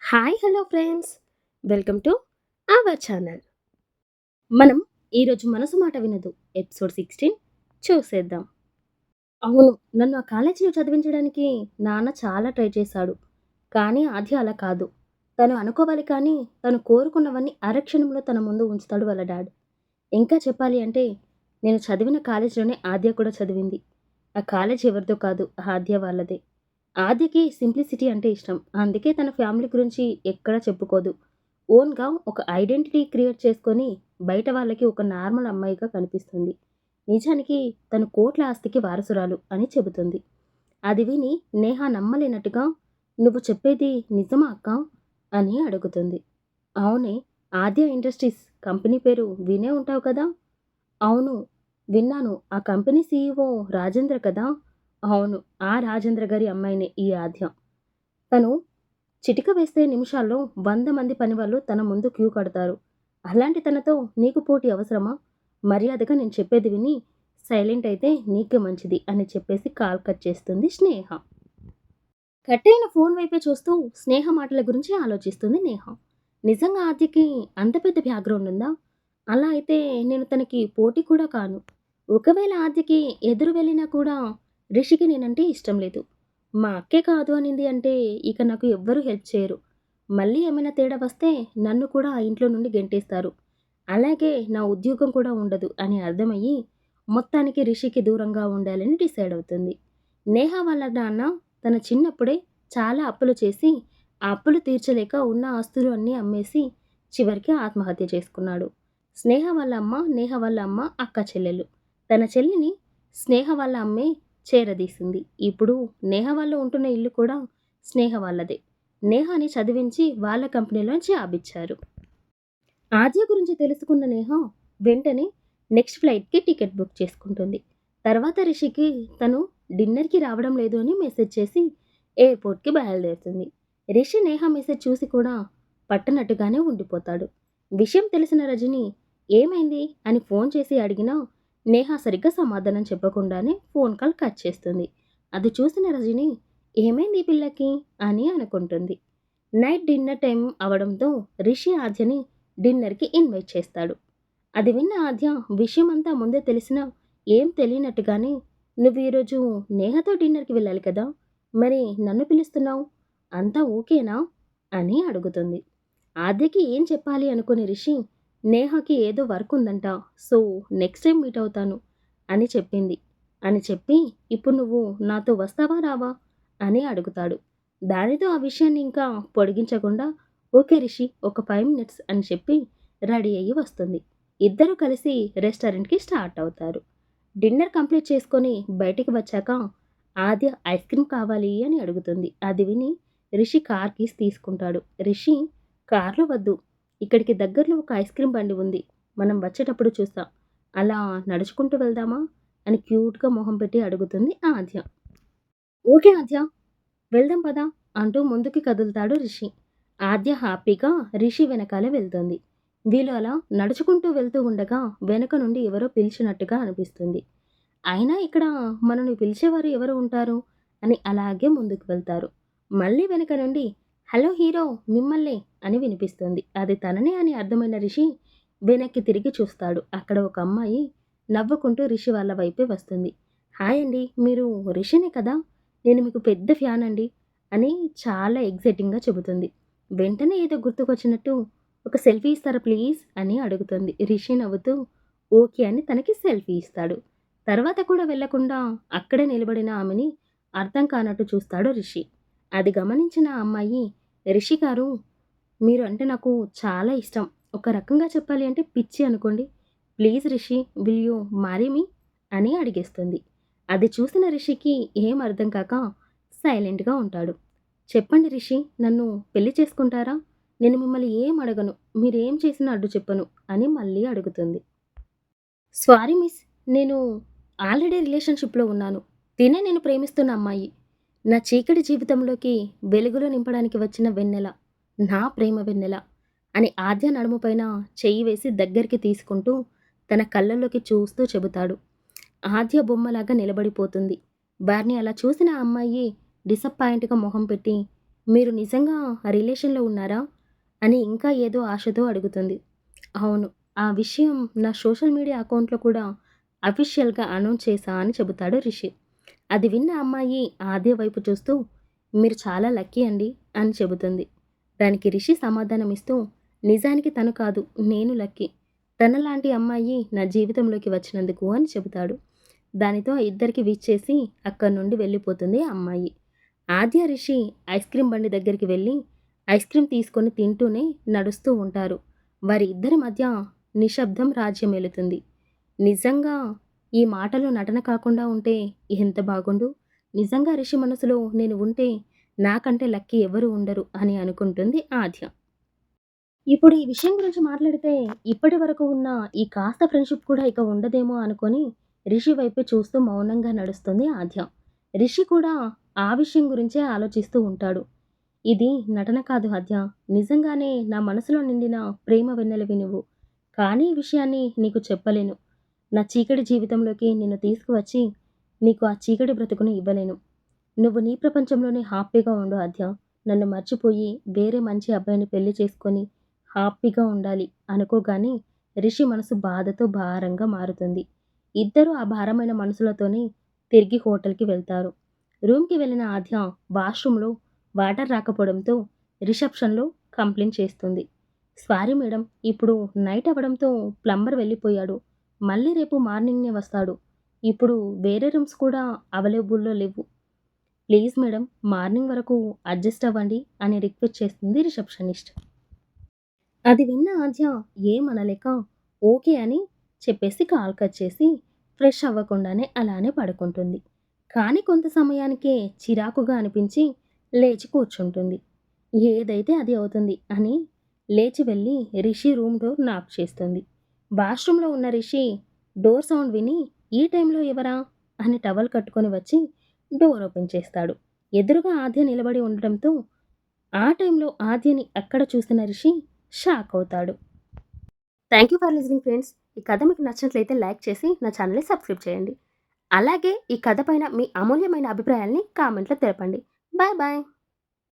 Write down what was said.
Hi hello friends, welcome to our channel. మనం ఈరోజు మనసు మాట వినదు ఎపిసోడ్ 16 చూసేద్దాం. అవును, నన్ను ఆ కాలేజీలో చదివించడానికి నాన్న చాలా ట్రై చేశాడు. కానీ ఆద్య అలా కాదు. తను అనుకోవాలి కానీ తను కోరుకున్నవన్నీ అరక్షణంలో తన ముందు ఉంచుతాడు వాళ్ళ డాడ్. ఇంకా చెప్పాలి అంటే నేను చదివిన కాలేజీలోనే ఆద్య కూడా చదివింది. ఆ కాలేజ్ ఎవరిదో కాదు, ఆద్య వాళ్ళదే. ఆద్యకి సింప్లిసిటీ అంటే ఇష్టం. అందుకే తన ఫ్యామిలీ గురించి ఎక్కడా చెప్పుకోదు. ఓన్‌గా ఒక ఐడెంటిటీ క్రియేట్ చేసుకొని బయట వాళ్ళకి ఒక నార్మల్ అమ్మాయిగా కనిపిస్తుంది. నిజానికి తను కోట్ల ఆస్తికి వారసురాలు అని చెబుతుంది. అది విని నేహ నమ్మలేనట్టుగా "నువ్వు చెప్పేది నిజమా అక్కా?" అని అడుగుతుంది. అవునే, ఆద్య ఇండస్ట్రీస్ కంపెనీ పేరు వినే ఉంటావు కదా? అవును, విన్నాను. ఆ కంపెనీ సీఈఓ రాజేంద్ర కదా? అవును, ఆ రాజేంద్ర గారి అమ్మాయినే ఈ ఆద్య. తను చిటిక వేస్తే నిమిషాల్లో 100 మంది పనివాళ్ళు తన ముందు క్యూ కడతారు. అలాంటి తనతో నీకు పోటీ అవసరమా? మర్యాదగా నేను చెప్పేది విని సైలెంట్ అయితే నీకే మంచిది అని చెప్పేసి కాల్ కట్ చేస్తుంది స్నేహ. కట్ అయిన ఫోన్ వైపే చూస్తూ స్నేహ మాటల గురించి ఆలోచిస్తుంది నేహ. నిజంగా ఆద్యకి అంత పెద్ద బ్యాక్‌గ్రౌండ్ ఉందా? అలా అయితే నేను తనకి పోటీ కూడా కాను. ఒకవేళ ఆద్యకి ఎదురు వెళ్ళినా కూడా రిషికి నేనంటే ఇష్టం లేదు. మా అక్కే కాదు అనింది అంటే ఇక నాకు ఎవ్వరూ హెల్ప్ చేయరు. మళ్ళీ ఏమైనా తేడా వస్తే నన్ను కూడా ఆ ఇంట్లో నుండి గెంటేస్తారు. అలాగే నా ఉద్యోగం కూడా ఉండదు అని అర్థమయ్యి మొత్తానికి రిషికి దూరంగా ఉండాలని డిసైడ్ అవుతుంది. నేహ వాళ్ళ నాన్న తన చిన్నప్పుడే చాలా అప్పులు చేసి ఆ అప్పులు తీర్చలేక ఉన్న ఆస్తులు అన్నీ అమ్మేసి చివరికి ఆత్మహత్య చేసుకున్నాడు. స్నేహ వాళ్ళ అమ్మ, నేహ వాళ్ళ అమ్మ అక్క చెల్లెలు. తన చెల్లిని స్నేహ వాళ్ళ అమ్మే చేరదీసింది. ఇప్పుడు నేహ వాళ్ళు ఉంటున్న ఇల్లు కూడా స్నేహ వాళ్ళదే. నేహాని చదివించి వాళ్ళ కంపెనీలో జాబ్ ఇచ్చారు. ఆద్య గురించి తెలుసుకున్న నేహ వెంటనే నెక్స్ట్ ఫ్లైట్‌కి టికెట్ బుక్ చేసుకుంటుంది. తర్వాత రిషికి తను డిన్నర్‌కి రావడం లేదు అని మెసేజ్ చేసి ఎయిర్‌పోర్ట్‌కి బయలుదేరుతుంది. రిషి నేహ మెసేజ్ చూసి కూడా పట్టనట్టుగానే ఉండిపోతాడు. విషయం తెలిసిన రజని ఏమైంది అని ఫోన్ చేసి అడిగినా నేహ సరిగ్గా సమాధానం చెప్పకుండానే ఫోన్ కాల్ కట్ చేస్తుంది. అది చూసిన రజని ఏమైంది ఈ పిల్లకి అని అనుకుంటుంది. నైట్ డిన్నర్ టైం అవడంతో రిషి ఆద్యని డిన్నర్‌కి ఇన్వైట్ చేస్తాడు. అది విన్న ఆద్య విషయమంతా ముందే తెలిసినా ఏం తెలియనట్టుగానే "నువ్వు ఈరోజు నేహతో డిన్నర్‌కి వెళ్ళాలి కదా! మరి నన్ను పిలుస్తున్నావు? అంతా ఓకేనా?" అని అడుగుతుంది. ఆద్యకి ఏం చెప్పాలి అనుకుని రిషి నేహకి ఏదో వర్క్ ఉందంట. సో, నెక్స్ట్ టైమ్ మీట్ అవుతాను అని చెప్పింది అని చెప్పి "ఇప్పుడు నువ్వు నాతో వస్తావా రావా?" అని అడుగుతాడు. దానితో ఆ విషయాన్ని ఇంకా పొడిగించకుండా "ఓకే రిషి, ఒక 5 మినిట్స్" అని చెప్పి రెడీ అయ్యి వస్తుంది. ఇద్దరూ కలిసి రెస్టారెంట్‌కి స్టార్ట్ అవుతారు. డిన్నర్ కంప్లీట్ చేసుకొని బయటికి వచ్చాక ఆద్య ఐస్ క్రీమ్ కావాలి అని అడుగుతుంది. అది విని రిషి కార్ కీస్ తీసుకుంటాడు. రిషి కార్‌లో వద్దు, ఇక్కడికి దగ్గరలో ఒక ఐస్ క్రీమ్ బండి ఉంది. మనం వచ్చేటప్పుడు చూస్తా. అలా నడుచుకుంటూ వెళ్దామా? అని క్యూట్‌గా మొహం పెట్టి అడుగుతుంది ఆద్య. ఓకే ఆద్య, వెళ్దాం పద అంటూ ముందుకి కదులుతాడు రిషి. ఆద్య హ్యాపీగా రిషి వెనకాలే వెళ్తుంది. వీళ్ళు అలా నడుచుకుంటూ వెళ్తూ ఉండగా వెనక నుండి ఎవరో పిలిచినట్టుగా అనిపిస్తుంది. అయినా ఇక్కడ మనల్ని పిలిచేవారు ఎవరు ఉంటారు అని అలాగే ముందుకు వెళ్తారు. మళ్ళీ వెనక నుండి హలో హీరో, మిమ్మల్నే అని వినిపిస్తుంది. అది తననే అని అర్థమైన రిషి వెనక్కి తిరిగి చూస్తాడు. అక్కడ ఒక అమ్మాయి నవ్వుకుంటూ రిషి వాళ్ళ వైపే వస్తుంది. హాయ్ అండి, మీరు రిషినే కదా? నేను మీకు పెద్ద ఫ్యాన్ అండి అని చాలా ఎక్సైటింగ్‌గా చెబుతుంది. వెంటనే ఏదో గుర్తుకొచ్చినట్టు ఒక సెల్ఫీ ఇస్తారా ప్లీజ్ అని అడుగుతుంది. రిషి నవ్వుతూ ఓకే అని తనకి సెల్ఫీ ఇస్తాడు. తర్వాత కూడా వెళ్ళకుండా అక్కడే నిలబడిన ఆమెని అర్థం కానట్టు చూస్తాడు రిషి. అది గమనించిన ఆ అమ్మాయి రిషి గారు, మీరు అంటే నాకు చాలా ఇష్టం. ఒక రకంగా చెప్పాలి అంటే పిచ్చి అనుకోండి. Please Rishi, will you marry me అని అడిగేస్తుంది. అది చూసిన రిషికి ఏం అర్థం కాక సైలెంట్‌గా ఉంటాడు. చెప్పండి రిషి, నన్ను పెళ్లి చేసుకుంటారా? నేను మిమ్మల్ని ఏం అడగను. మీరేం చేసినా అడ్డు చెప్పను అని మళ్ళీ అడుగుతుంది. సారీ మిస్, నేను ఆల్రెడీ రిలేషన్‌షిప్‌లో ఉన్నాను. తినే నేను ప్రేమిస్తున్న అమ్మాయి. నా చీకటి జీవితంలోకి వెలుగులు నింపడానికి వచ్చిన వెన్నెల. నా ప్రేమ వెన్నెల అని ఆద్య నడుము పైన చెయ్యి వేసి దగ్గరికి తీసుకుంటూ తన కళ్ళల్లోకి చూస్తూ చెబుతాడు. ఆద్య బొమ్మలాగా నిలబడిపోతుంది. వారిని అలా చూసిన ఆ అమ్మాయి డిసప్పాయింట్‌గా మొహం పెట్టి మీరు నిజంగా రిలేషన్‌లో ఉన్నారా? అని ఇంకా ఏదో ఆశతో అడుగుతుంది. అవును. ఆ విషయం నా సోషల్ మీడియా అకౌంట్‌లో కూడా అఫీషియల్‌గా అనౌన్స్ చేశా అని చెబుతాడు రిషి. అది విన్న అమ్మాయి ఆద్య వైపు చూస్తూ, "మీరు చాలా లక్కీ అండి" అని చెబుతుంది. దానికి రిషి సమాధానమిస్తూ, "నిజానికి తను కాదు, నేను లక్కీ. తనలాంటి అమ్మాయి నా జీవితంలోకి వచ్చినందుకు" అని చెబుతాడు. దానితో ఆ ఇద్దరికి విష్ చేసి అక్కడి నుండి వెళ్ళిపోతుంది ఆ అమ్మాయి. ఆద్య, రిషి ఐస్ క్రీమ్ బండి దగ్గరికి వెళ్ళి ఐస్ క్రీమ్ తీసుకొని తింటూనే నడుస్తూ ఉంటారు. వారి ఇద్దరి మధ్య నిశ్శబ్దం రాజ్యమేలుతుంది. నిజంగా ఈ మాటలు నటన కాకుండా ఉంటే ఎంత బాగుండు. నిజంగా రిషి మనసులో నేను ఉంటే నాకంటే లక్కీ ఎవరు ఉండరు అని అనుకుంటుంది ఆద్య. ఇప్పుడు ఈ విషయం గురించి మాట్లాడితే ఇప్పటి వరకు ఉన్న ఈ కాస్త ఫ్రెండ్‌షిప్ కూడా ఇక ఉండదేమో అనుకోని రిషి వైపే చూస్తూ మౌనంగా నడుస్తుంది ఆద్య. రిషి కూడా ఆ విషయం గురించే ఆలోచిస్తూ ఉంటాడు. ఇది నటన కాదు ఆద్య. నిజంగానే నా మనసులో నిండిన ప్రేమ వెన్నెలవి నువ్వు. కానీ ఈ విషయాన్ని నీకు చెప్పలేను. నా చీకటి జీవితంలోకి నిన్ను తీసుకువచ్చి నీకు ఆ చీకటి బ్రతుకుని ఇవ్వలేను. నువ్వు నీ ప్రపంచంలోనే హ్యాపీగా ఉండు ఆద్య. నన్ను మర్చిపోయి వేరే మంచి అబ్బాయిని పెళ్లి చేసుకొని హ్యాపీగా ఉండాలి అనుకోగానే రిషి మనసు బాధతో భారంగా మారుతుంది. ఇద్దరూ ఆ భారమైన మనసులతోనే తిరిగి హోటల్‌కి వెళ్తారు. రూమ్‌కి వెళ్ళిన ఆద్య వాష్‌రూమ్‌లో వాటర్ రాకపోవడంతో రిసెప్షన్‌లో కంప్లెయింట్ చేస్తుంది. సారీ మేడం, ఇప్పుడు నైట్ అవ్వడంతో ప్లంబర్ వెళ్ళిపోయాడు. మళ్ళీ రేపు మార్నింగ్‌నే వస్తాడు. ఇప్పుడు వేరే రూమ్స్ కూడా అవైలబుల్‌లో లేవు. ప్లీజ్ మేడం, మార్నింగ్ వరకు అడ్జస్ట్ అవ్వండి అని రిక్వెస్ట్ చేస్తుంది రిసెప్షనిస్ట్. అది విన్న ఆద్య ఏమనలేక ఓకే అని చెప్పేసి కాల్ కట్ చేసి ఫ్రెష్ అవ్వకుండానే అలానే పడుకుంటుంది. కానీ కొంత సమయానికే చిరాకుగా అనిపించి లేచి కూర్చుంటుంది. ఏదైతే అది అవుతుంది అని లేచి వెళ్ళి రిషి రూమ్ డోర్ నాక్ చేస్తుంది. వాష్‌రూమ్‌లో ఉన్న రిషి డోర్ సౌండ్ విని ఈ టైంలో ఎవరా అని టవల్ కట్టుకొని వచ్చి డోర్ ఓపెన్ చేస్తాడు. ఎదురుగా ఆద్య నిలబడి ఉండటంతో ఆ టైంలో ఆద్యని అక్కడ చూసిన రిషి షాక్ అవుతాడు. Thank you for listening friends. ఈ కథ మీకు నచ్చినట్లయితే లైక్ చేసి నా ఛానల్‌ని సబ్స్క్రైబ్ చేయండి. అలాగే ఈ కథ పైన మీ అమూల్యమైన అభిప్రాయాల్ని కామెంట్‌లో తెలపండి. Bye bye.